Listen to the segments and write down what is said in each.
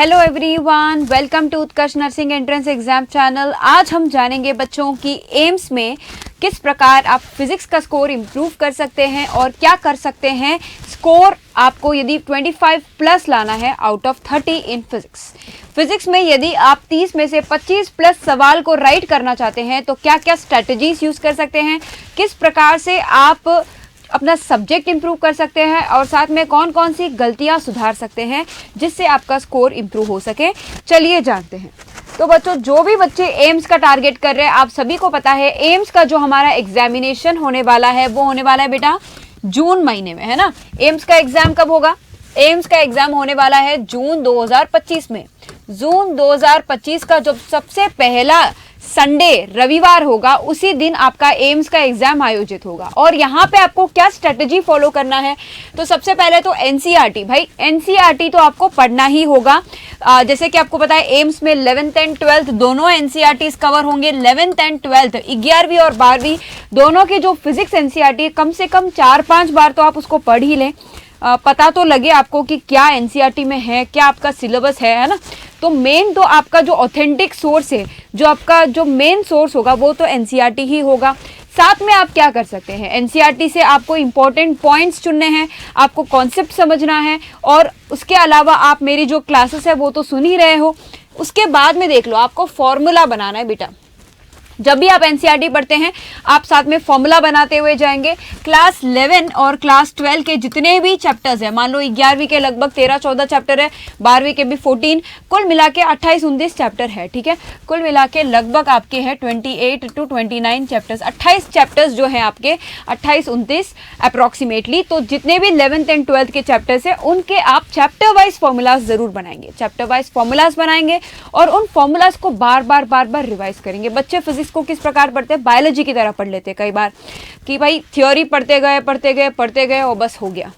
Hello everyone, welcome to Utkarsh nursing entrance exam channel. आज हम जानेंगे बच्चों की एम्स में किस प्रकार आप फिजिक्स का स्कोर इम्प्रूव कर सकते हैं और क्या कर सकते हैं। स्कोर आपको यदि 25 प्लस लाना है आउट ऑफ 30 इन फिजिक्स में यदि आप 30 में से 25 प्लस सवाल को राइट करना चाहते हैं तो क्या क्या स्ट्रैटेजीज यूज कर सकते हैं, किस प्रकार से आप अपना सब्जेक्ट इंप्रूव कर सकते हैं और साथ में कौन कौन सी गलतियां सुधार सकते हैं जिससे आपका स्कोर इंप्रूव हो सके। चलिए जानते हैं। तो बच्चों, जो भी बच्चे एम्स का टारगेट कर रहे हैं, आप सभी को पता है एम्स का जो हमारा एग्जामिनेशन होने वाला है वो होने वाला है बेटा जून महीने में, है ना। एम्स का एग्जाम कब होगा? एम्स का एग्जाम होने वाला है जून 2025 में। जून 2025 का जो सबसे पहला संडे रविवार होगा उसी दिन आपका एम्स का एग्जाम आयोजित होगा। और यहाँ पे आपको क्या स्ट्रेटजी फॉलो करना है? तो सबसे पहले तो एनसीईआरटी, भाई एनसीईआरटी तो आपको पढ़ना ही होगा। जैसे कि आपको पता है एम्स में 11th एंड 12th दोनों एनसीईआरटी कवर होंगे। 11th एंड 12th 11वीं और 12वीं दोनों के जो फिजिक्स एनसीईआरटी कम से कम 4-5 बार तो आप उसको पढ़ ही लें, पता तो लगे आपको कि क्या एनसीईआरटी में है, क्या आपका सिलेबस है ना। तो मेन तो आपका जो ऑथेंटिक सोर्स है, जो आपका जो मेन सोर्स होगा वो तो एनसीईआरटी ही होगा। साथ में आप क्या कर सकते हैं, एनसीईआरटी से आपको इंपॉर्टेंट पॉइंट्स चुनने हैं, आपको कॉन्सेप्ट समझना है और उसके अलावा आप मेरी जो क्लासेस है वो तो सुन ही रहे हो। उसके बाद में देख लो, आपको फॉर्मूला बनाना है बेटा। जब भी आप एनसीईआरटी पढ़ते हैं आप साथ में फॉर्मूला बनाते हुए जाएंगे। क्लास 11 और क्लास 12 के जितने भी चैप्टर्स है, मान लो 11वीं के लगभग 13-14 चैप्टर है, 12वीं के भी 14, कुल मिला के 28-29 चैप्टर है, ठीक है। कुल मिला के लगभग आपके हैं 28 to 29 चैप्टर्स, 28 चैप्टर्स जो है आपके 28-29 अप्रोक्सीमेटली। तो जितने भी 11th एंड 12th के चैप्टर्स है उनके आप चैप्टर वाइज फॉर्मूलाज जरूर बनाएंगे, चैप्टर वाइज फॉर्मूलाज बनाएंगे और उन फॉर्मूलाज को बार बार रिवाइज करेंगे। बच्चे फिजिक्स को किस प्रकार पढ़ते हैं, बायोलॉजी की तरह पढ़ लेते हैं कई बार कि भाई थ्योरी पढ़ते गए और बस हो गया।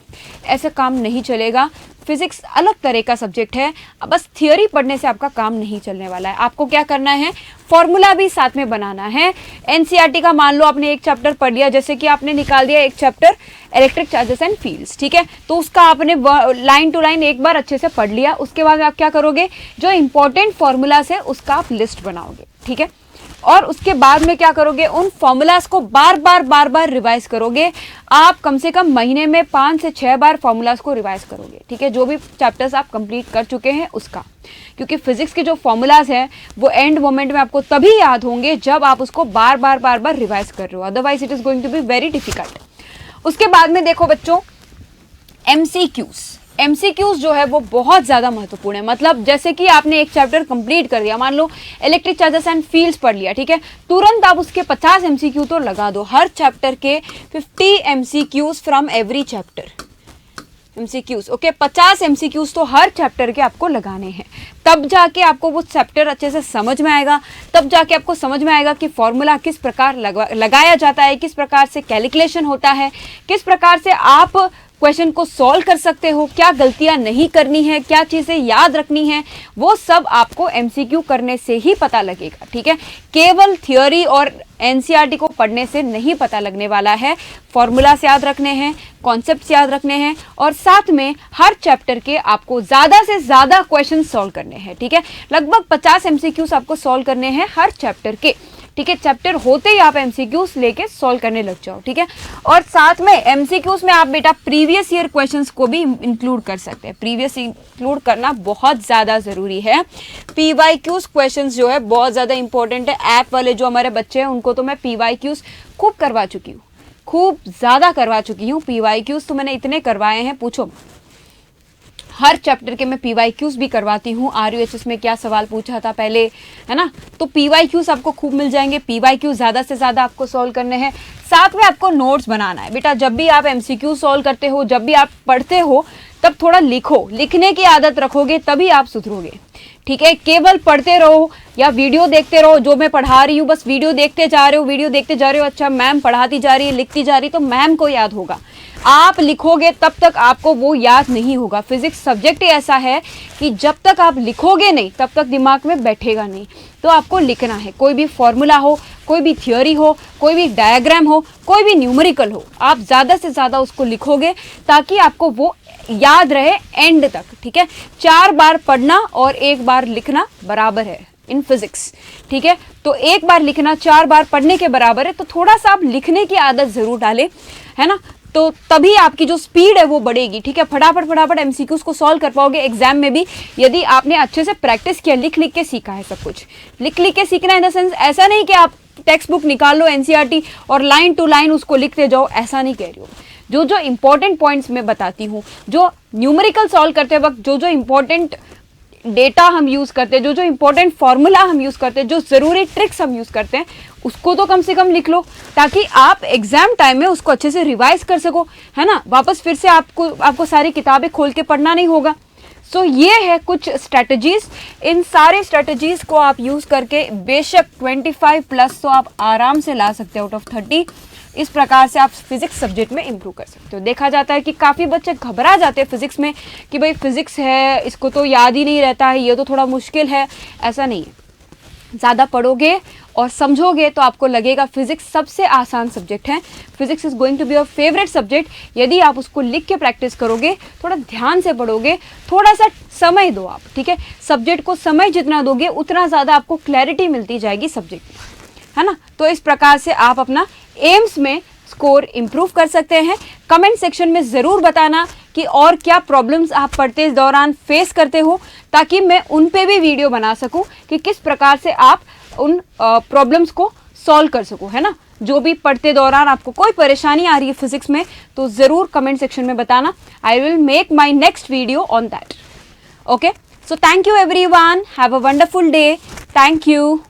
ऐसे काम नहीं चलेगा। फिजिक्स अलग तरह का सब्जेक्ट है, बस थियोरी पढ़ने से आपका काम नहीं चलने वाला है। आपको क्या करना है, फॉर्मूला भी साथ में बनाना है। एनसीईआरटी का मान लो आपने एक चैप्टर पढ़ लिया, जैसे कि आपने निकाल दिया एक chapter electric charges and fields, ठीक है। तो उसका आपने लाइन टू लाइन एक बार अच्छे से पढ़ लिया। उसके बाद आप क्या करोगे, जो इंपॉर्टेंट फॉर्मूलाज है उसका आप लिस्ट बनाओगे, ठीक है। और उसके बाद में क्या करोगे, उन फॉर्मूलाज को बार बार रिवाइज करोगे। आप कम से कम महीने में 5 से 6 बार फॉर्मूलाज को रिवाइज करोगे, ठीक है, जो भी चैप्टर्स आप कंप्लीट कर चुके हैं उसका। क्योंकि फिजिक्स के जो फॉर्मूलाज हैं वो एंड मोमेंट में आपको तभी याद होंगे जब आप उसको बार बार रिवाइज कर रहे हो, otherwise it is going to be very difficult. उसके बाद में देखो बच्चों, एमसीक्यूज जो है वो बहुत ज़्यादा महत्वपूर्ण है। मतलब जैसे कि आपने एक चैप्टर कंप्लीट कर दिया, मान लो इलेक्ट्रिक चार्जेस एंड फील्ड्स पढ़ लिया, ठीक है, तुरंत आप उसके 50 एमसीक्यू तो लगा दो। हर चैप्टर के 50 MCQs from every chapter, MCQs okay, 50 MCQs तो हर चैप्टर के आपको लगाने हैं। तब जाके आपको वो चैप्टर अच्छे से समझ में आएगा, तब जाके आपको समझ में आएगा कि फॉर्मूला किस प्रकार लगाया जाता है, किस प्रकार से कैलकुलेशन होता है, किस प्रकार से आप क्वेश्चन को सॉल्व कर सकते हो, क्या गलतियां नहीं करनी है, क्या चीजें याद रखनी है, वो सब आपको एमसीक्यू करने से ही पता लगेगा, ठीक है। केवल थ्योरी और एनसीईआरटी को पढ़ने से नहीं पता लगने वाला है। फॉर्मूलास याद रखने हैं, कॉन्सेप्ट्स याद रखने हैं और साथ में हर चैप्टर के आपको ज्यादा से ज्यादा क्वेश्चन सॉल्व करने हैं, ठीक है। लगभग 50 एमसीक्यूज आपको सॉल्व करने हैं हर चैप्टर के, ठीक है। चैप्टर होते ही आप एमसीक्यूज लेके सॉल्व करने लग जाओ, ठीक है। और साथ में एमसीक्यूज में आप बेटा प्रीवियस ईयर क्वेश्चंस को भी इंक्लूड कर सकते हैं। प्रीवियस इंक्लूड करना बहुत ज़्यादा ज़रूरी है। पीवाईक्यूज क्वेश्चंस जो है बहुत ज़्यादा इंपॉर्टेंट है। ऐप वाले जो हमारे बच्चे हैं उनको तो मैं पीवाईक्यूज खूब करवा चुकी हूँ, खूब ज़्यादा करवा चुकी हूँ। पीवाईक्यूज तो मैंने इतने करवाए हैं, पूछो। हर चैप्टर के मैं पीवाईक्यूज भी करवाती हूँ। आरयूएचएस में क्या सवाल पूछा था पहले, है ना, तो पीवाईक्यूज आपको खूब मिल जाएंगे। पीवाईक्यूज ज़्यादा से ज़्यादा आपको सॉल्व करने हैं। साथ में आपको नोट्स बनाना है बेटा। जब भी आप एमसीक्यू सॉल्व करते हो, जब भी आप पढ़ते हो, तब थोड़ा लिखो, लिखने की आदत रखोगे तभी आप सुधरोगे, ठीक है। केवल पढ़ते रहो या वीडियो देखते रहो, जो मैं पढ़ा रही हूँ बस वीडियो देखते जा रहे हो, अच्छा मैम पढ़ाती जा रही है, लिखती जा रही, तो मैम को याद होगा। आप लिखोगे तब तक आपको वो याद नहीं होगा। फिजिक्स सब्जेक्ट ही ऐसा है कि जब तक आप लिखोगे नहीं तब तक दिमाग में बैठेगा नहीं। तो आपको लिखना है, कोई भी फॉर्मूला हो, कोई भी थियोरी हो, कोई भी डायग्राम हो, कोई भी न्यूमेरिकल हो, आप ज़्यादा से ज़्यादा उसको लिखोगे ताकि आपको वो याद रहे एंड तक। ठीक है, 4 बार पढ़ना और 1 बार लिखना बराबर है इन फिजिक्स। ठीक है, तो 1 बार लिखना 4 बार पढ़ने के बराबर है। तो थोड़ा सा आप लिखने की आदत जरूर डालें, है ना, तो तभी आपकी जो स्पीड है वो बढ़ेगी। ठीक है, फटाफट फटाफट एमसीक्यूज को सॉल्व कर पाओगे एग्जाम में भी, यदि आपने अच्छे से प्रैक्टिस किया, लिख लिख के सीखा है। सब कुछ लिख लिख के सीखना इन द सेंस ऐसा नहीं कि आप टेक्स्ट बुक निकाल लो एनसीईआरटी और लाइन टू लाइन उसको लिखते जाओ, ऐसा नहीं कह रही हूँ। जो जो इंपॉर्टेंट पॉइंट्स मैं बताती हूँ, जो न्यूमेरिकल सॉल्व करते वक्त जो जो इंपॉर्टेंट डेटा हम यूज करते हैं, जो जो इंपॉर्टेंट फॉर्मूला हम यूज करते हैं, जो जरूरी ट्रिक्स हम यूज करते हैं, उसको तो कम से कम लिख लो ताकि आप एग्जाम टाइम में उसको अच्छे से रिवाइज कर सको, है ना। वापस फिर से आपको सारी किताबें खोल के पढ़ना नहीं होगा। सो ये है कुछ स्ट्रेटजीज। इन सारे स्ट्रेटजीज को आप यूज करके बेशक 25+ तो आप आराम से ला सकते हो आउट ऑफ 30। इस प्रकार से आप फिजिक्स सब्जेक्ट में इंप्रूव कर सकते हो। देखा जाता है कि काफ़ी बच्चे घबरा जाते हैं फिजिक्स में कि भाई फिजिक्स है, इसको तो याद ही नहीं रहता है, ये तो थोड़ा मुश्किल है। ऐसा नहीं है, ज़्यादा पढ़ोगे और समझोगे तो आपको लगेगा फिजिक्स सबसे आसान सब्जेक्ट है। Physics is going to be your favourite subject यदि आप उसको लिख के प्रैक्टिस करोगे, थोड़ा ध्यान से पढ़ोगे, थोड़ा सा समय दो आप। ठीक है, सब्जेक्ट को समय जितना दोगे उतना ज़्यादा आपको क्लैरिटी मिलती जाएगी सब्जेक्ट में, है ना। तो इस प्रकार से आप अपना एम्स में स्कोर इंप्रूव कर सकते हैं। कमेंट सेक्शन में ज़रूर बताना कि और क्या प्रॉब्लम्स आप पढ़ते इस दौरान फेस करते हो, ताकि मैं उन पे भी वीडियो बना सकूं कि किस प्रकार से आप उन प्रॉब्लम्स को सॉल्व कर सको, है ना। जो भी पढ़ते दौरान आपको कोई परेशानी आ रही है फिजिक्स में तो ज़रूर कमेंट सेक्शन में बताना। I will make my next video on that. Okay, so thank you everyone, have a wonderful day. Thank you.